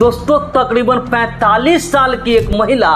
दोस्तों तकरीबन 45 साल की एक महिला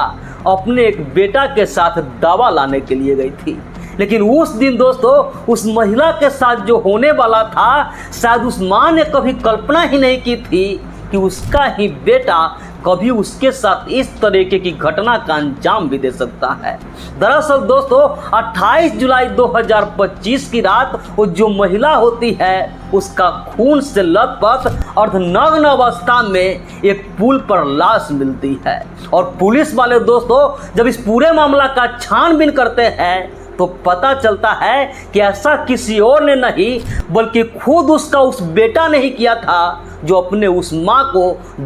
अपने एक बेटा के साथ दवा लाने के लिए गई थी। लेकिन उस दिन दोस्तों उस महिला के साथ जो होने वाला था शायद उस माँ ने कभी कल्पना ही नहीं की थी कि उसका ही बेटा कभी उसके साथ इस तरीके की घटना का अंजाम भी दे सकता है। दरअसल दोस्तों 28 जुलाई 2025 की रात वो जो महिला होती है उसका खून से लथपथ अर्धनग्न अवस्था में एक पुल पर लाश मिलती है। और पुलिस वाले दोस्तों जब इस पूरे मामला का छानबीन करते हैं तो पता चलता है कि ऐसा किसी और ने नहीं बल्कि खुद उसका उस बेटा ने ही किया था जो अपने उस माँ को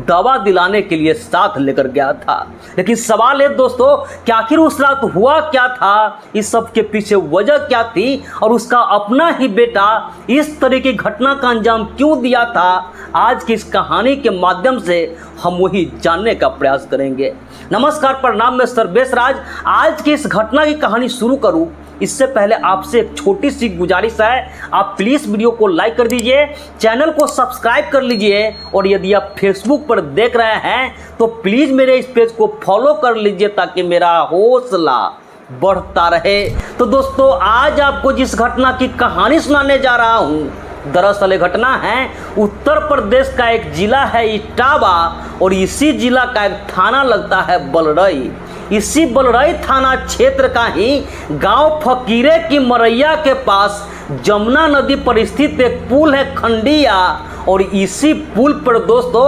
दवा दिलाने के लिए साथ लेकर गया था। लेकिन सवाल है दोस्तों कि आखिर उस रात हुआ क्या था, इस सब के पीछे वजह क्या थी और उसका अपना ही बेटा इस तरह की घटना का अंजाम क्यों दिया था। आज की इस कहानी के माध्यम से हम वही जानने का प्रयास करेंगे। नमस्कार, प्रणाम, मैं सर्वेश राज। आज की इस घटना की कहानी शुरू करूं इससे पहले आपसे एक छोटी सी गुजारिश है, आप प्लीज़ वीडियो को लाइक कर दीजिए, चैनल को सब्सक्राइब कर लीजिए और यदि आप फेसबुक पर देख रहे हैं तो प्लीज़ मेरे इस पेज को फॉलो कर लीजिए ताकि मेरा हौसला बढ़ता रहे। तो दोस्तों आज आपको जिस घटना की कहानी सुनाने जा रहा हूँ दरअसल ये घटना है उत्तर प्रदेश का एक जिला है इटावा और इसी जिला का एक थाना लगता है बलरई। इसी बलरई थाना क्षेत्र का ही गांव फकीरे की मरैया के पास जमुना नदी पर स्थित एक पुल है खंडिया। और इसी पुल पर दोस्तों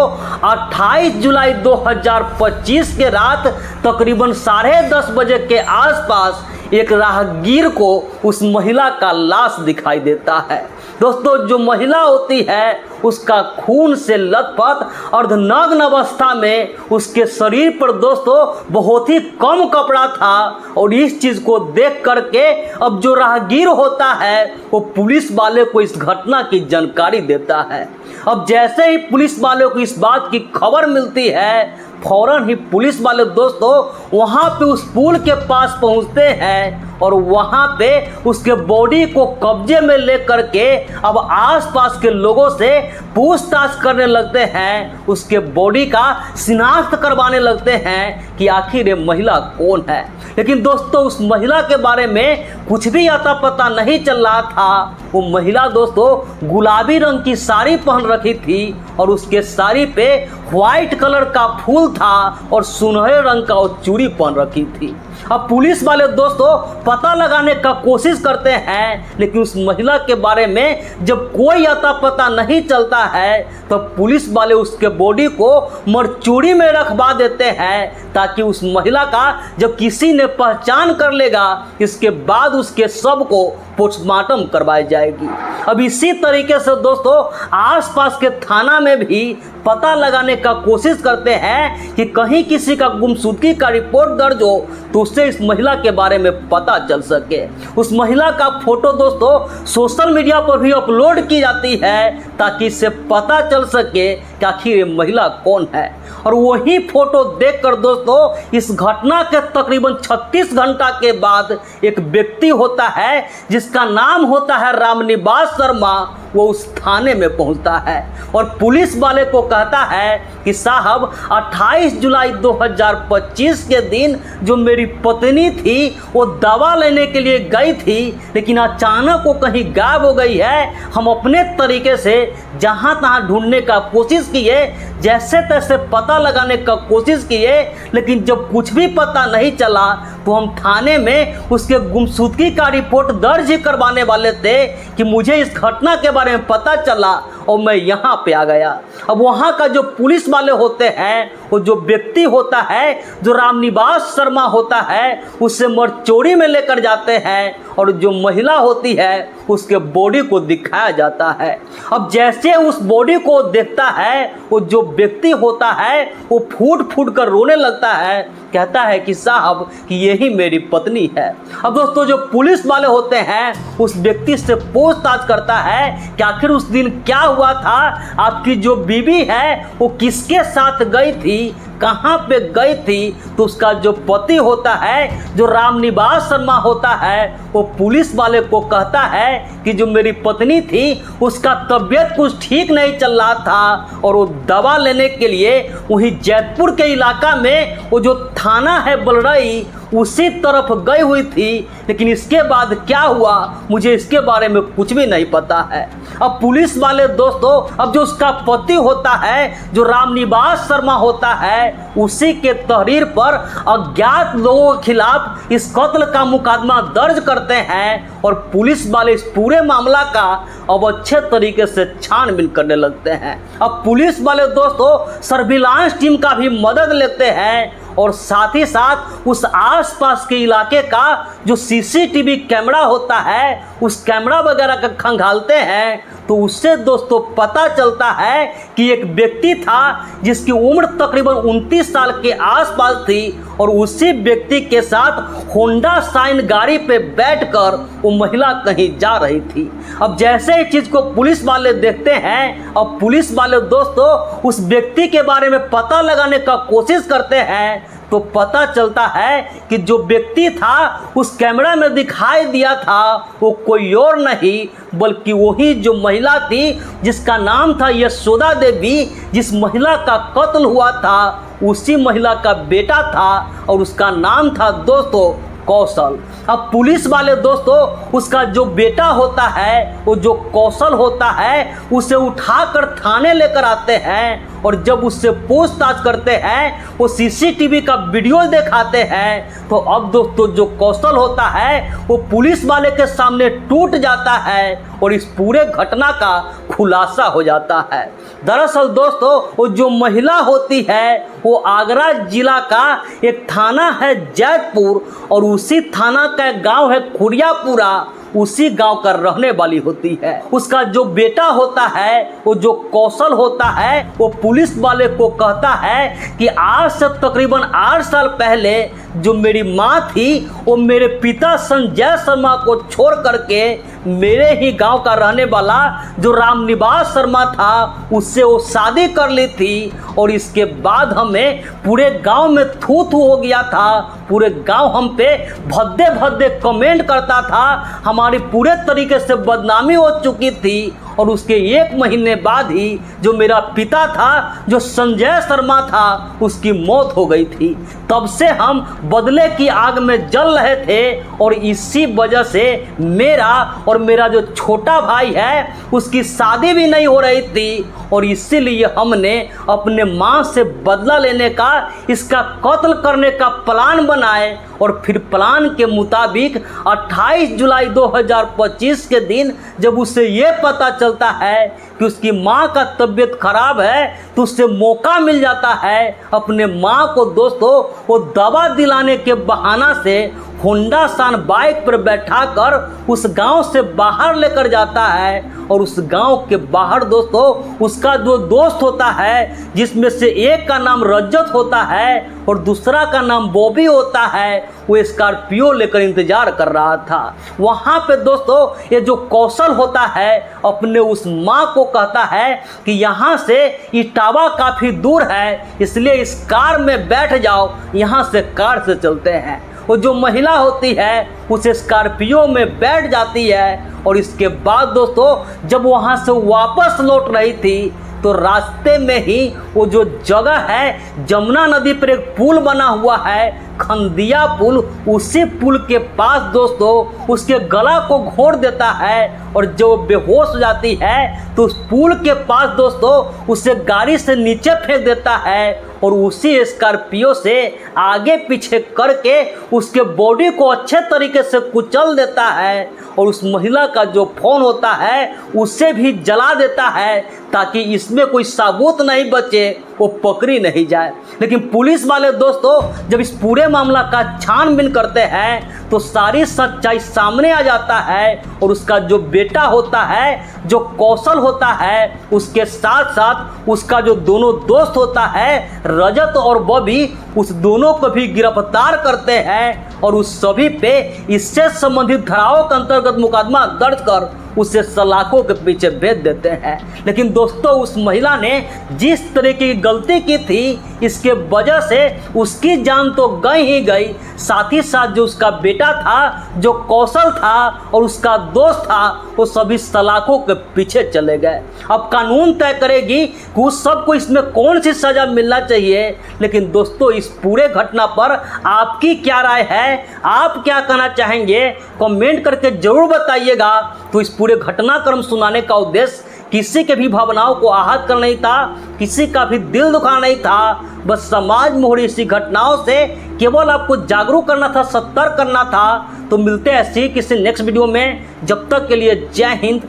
28 जुलाई 2025 के रात तकरीबन 10:30 बजे के आसपास एक राहगीर को उस महिला का लाश दिखाई देता है। दोस्तों जो महिला होती है उसका खून से लथपथ अर्धनग्न अवस्था में उसके शरीर पर दोस्तों बहुत ही कम कपड़ा था। और इस चीज़ को देख करके अब जो राहगीर होता है वो पुलिस वाले को इस घटना की जानकारी देता है। अब जैसे ही पुलिस वाले को इस बात की खबर मिलती है फौरन ही पुलिस वाले दोस्तों वहाँ पे उस पुल के पास पहुँचते हैं और वहाँ पे उसके बॉडी को कब्जे में लेकर के अब आसपास के लोगों से पूछताछ करने लगते हैं, उसके बॉडी का शिनाख्त करवाने लगते हैं कि आखिर ये महिला कौन है। लेकिन दोस्तों उस महिला के बारे में कुछ भी आता पता नहीं चल रहा था। वो महिला दोस्तों गुलाबी रंग की साड़ी पहन रखी थी और उसके साड़ी पे व्हाइट कलर का फूल था और सुनहरे रंग का वो चूड़ी पहन रखी थी। अब पुलिस वाले दोस्तों पता लगाने का कोशिश करते हैं लेकिन उस महिला के बारे में जब कोई अता पता नहीं चलता है तो पुलिस वाले उसके बॉडी को मरचूड़ी में रखवा देते हैं ताकि उस महिला का जब किसी ने पहचान कर लेगा इसके बाद उसके शव को पोस्टमार्टम करवाई जाएगी। अब इसी तरीके से दोस्तों आसपास के थाना में भी पता लगाने का कोशिश करते हैं कि कहीं किसी का गुमशुदगी का रिपोर्ट दर्ज हो तो उससे इस महिला के बारे में पता चल सके। उस महिला का फोटो दोस्तों सोशल मीडिया पर भी अपलोड की जाती है ताकि इससे पता चल सके कि आखिर ये महिला कौन है। और वही फोटो देखकर दोस्तों इस घटना के तकरीबन 36 घंटा के बाद एक व्यक्ति होता है जिसका नाम होता है रामनिवास शर्मा, वो उस थाने में पहुंचता है और पुलिस वाले को कहता है कि साहब 28 जुलाई 2025 के दिन जो मेरी पत्नी थी वो दवा लेने के लिए गई थी लेकिन अचानक वो कहीं गायब हो गई है। हम अपने तरीके से जहां तहां ढूंढने का कोशिश किए, जैसे तैसे पता लगाने का कोशिश किए लेकिन जब कुछ भी पता नहीं चला तो हम थाने में उसके गुमशुदगी का रिपोर्ट दर्ज ही करवाने वाले थे कि मुझे इस घटना के बारे में पता चला और मैं यहाँ पे आ गया। अब वहाँ का जो पुलिस वाले होते हैं वो जो व्यक्ति होता है जो रामनिवास शर्मा होता है उसे मरचोड़ी में लेकर जाते हैं और जो महिला होती है उसके बॉडी को दिखाया जाता है। अब जैसे उस बॉडी को देखता है वो जो व्यक्ति होता है वो फूट फूट कर रोने लगता है, कहता है कि साहब कि यही मेरी पत्नी है। अब दोस्तों जो पुलिस वाले होते हैं उस व्यक्ति से पूछताछ करता है कि आखिर उस दिन क्या हुआ था, आपकी जो बीवी है वो किसके साथ गई थी, कहाँ पे गई थी, तो उसका जो पति होता है, जो रामनिवास शर्मा होता है, वो पुलिस वाले को कहता है कि जो मेरी पत्नी थी उसका तबीयत कुछ ठीक नहीं चल रहा था और वो दवा लेने के लिए वहीं जैतपुर के इलाका में वो जो थाना है बलरई उसी तरफ गई हुई थी। लेकिन इसके बाद क्या हुआ मुझे इसके बारे में कुछ भी नहीं पता है। अब पुलिस वाले दोस्तों, अब जो उसका पति होता है, जो रामनिवास शर्मा होता है, उसी के तहरीर पर अज्ञात लोगों के खिलाफ इस कत्ल का मुकदमा दर्ज करते हैं और पुलिस वाले इस पूरे मामला का अब अच्छे तरीके से छानबीन करने लगते हैं। अब पुलिस वाले दोस्तों सर्विलांस टीम का भी मदद लेते हैं और साथ ही साथ उस आसपास के इलाके का जो सीसीटीवी कैमरा होता है उस कैमरा वगैरह का खंगालते हैं। तो उससे दोस्तों पता चलता है कि एक व्यक्ति था जिसकी उम्र तकरीबन 29 साल के आसपास थी और उसी व्यक्ति के साथ होंडा शाइन गाड़ी पे बैठकर वो महिला कहीं जा रही थी। अब जैसे ही चीज़ को पुलिस वाले देखते हैं, अब पुलिस वाले दोस्तों उस व्यक्ति के बारे में पता लगाने का कोशिश करते हैं, तो पता चलता है कि जो व्यक्ति था उस कैमरा में दिखाई दिया था वो कोई और नहीं बल्कि वही जो महिला थी जिसका नाम था यशोदा देवी, जिस महिला का कत्ल हुआ था उसी महिला का बेटा था और उसका नाम था दोस्तों कौशल। अब पुलिस वाले दोस्तों उसका जो बेटा होता है, वो जो कौशल होता है, उसे उठाकर थाने लेकर आते हैं और जब उससे पूछताछ करते हैं, वो सीसीटीवी का वीडियो दिखाते हैं। तो अब दोस्तों जो कौशल होता है वो पुलिस वाले के सामने टूट जाता है और इस पूरे घटना का खुलासा हो जाता है। दरअसल दोस्तों वो जो महिला होती है वो आगरा जिला का एक थाना है जैतपुर और उसी थाना का गांव है खुड़ियापुरा, उसी गांव का रहने वाली होती है। उसका जो बेटा होता है, वो जो कौशल होता है, वो पुलिस वाले को कहता है कि आज से तकरीबन 8 साल पहले जो मेरी माँ थी वो मेरे पिता संजय शर्मा को छोड़ करके मेरे ही गांव का रहने वाला जो रामनिवास शर्मा था उससे वो शादी कर ली थी और इसके बाद हमें पूरे गांव में थू थू हो गया था। पूरे गांव हम पे भद्दे भद्दे कमेंट करता था, हमारी पूरे तरीके से बदनामी हो चुकी थी। और उसके 1 महीने बाद ही जो मेरा पिता था, जो संजय शर्मा था, उसकी मौत हो गई थी। तब से हम बदले की आग में जल रहे थे और इसी वजह से मेरा और मेरा जो छोटा भाई है उसकी शादी भी नहीं हो रही थी और इसीलिए हमने अपने माँ से बदला लेने का, इसका कत्ल करने का प्लान बनाए और फिर प्लान के मुताबिक 28 जुलाई 2025 के दिन जब उसे ये पता चलता है कि उसकी माँ का तबीयत खराब है तो उससे मौका मिल जाता है अपने माँ को दोस्तों वो दवा दिलाने के बहाना से होंडा शाइन बाइक पर बैठाकर उस गांव से बाहर लेकर जाता है। और उस गांव के बाहर दोस्तों उसका जो दोस्त होता है, जिसमें से एक का नाम रजत होता है और दूसरा का नाम बॉबी होता है, वो स्कॉर्पियो लेकर इंतजार कर रहा था। वहाँ पे दोस्तों ये जो कौशल होता है अपने उस माँ को कहता है कि यहाँ से इटावा काफ़ी दूर है, इसलिए इस कार में बैठ जाओ, यहाँ से कार से चलते हैं। वो जो महिला होती है उस स्कॉर्पियो में बैठ जाती है और इसके बाद दोस्तों जब वहाँ से वापस लौट रही थी तो रास्ते में ही वो जो जगह है, जमुना नदी पर एक पुल बना हुआ है, खंदिया पुल, उसी पुल के पास दोस्तों उसके गला को घोंट देता है और जब बेहोश हो जाती है तो उस पुल के पास दोस्तों उसे गाड़ी से नीचे फेंक देता है और उसी स्कॉर्पियो से आगे पीछे करके उसके बॉडी को अच्छे तरीके से कुचल देता है और उस महिला का जो फ़ोन होता है उसे भी जला देता है ताकि इसमें कोई सबूत नहीं बचे, वो पकड़ी नहीं जाए। लेकिन पुलिस वाले दोस्तों जब इस पूरे मामला का छानबीन करते हैं तो सारी सच्चाई सामने आ जाता है और उसका जो बेटा होता है, जो कौशल होता है, उसके साथ साथ उसका जो दोनों दोस्त होता है रजत और बॉबी, उस दोनों को भी गिरफ्तार करते हैं और उस सभी पे इससे संबंधित धाराओं के अंतर्गत मुकदमा दर्ज कर उसे सलाखों के पीछे भेज देते हैं। लेकिन दोस्तों उस महिला ने जिस तरह की गलती की थी, इसके वजह से उसकी जान तो गई ही गई, साथ ही साथ जो उसका बेटा था, जो कौशल था और उसका दोस्त था, वो सभी सलाखों के पीछे चले गए। अब कानून तय करेगी कि उस सबको इसमें कौन सी सज़ा मिलना चाहिए। लेकिन दोस्तों इस पूरे घटना पर आपकी क्या राय है, आप क्या कहना चाहेंगे, कमेंट करके ज़रूर बताइएगा। तो इस पूरे घटनाक्रम सुनाने का उद्देश्य किसी के भी भावनाओं को आहत करना नहीं था, किसी का भी दिल दुखाना नहीं था, बस समाज में हो रही इसी घटनाओं से केवल आपको जागरूक करना था, सतर्क करना था। तो मिलते हैं ऐसी किसी नेक्स्ट वीडियो में, जब तक के लिए जय हिंद,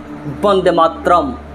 वंदे मातरम।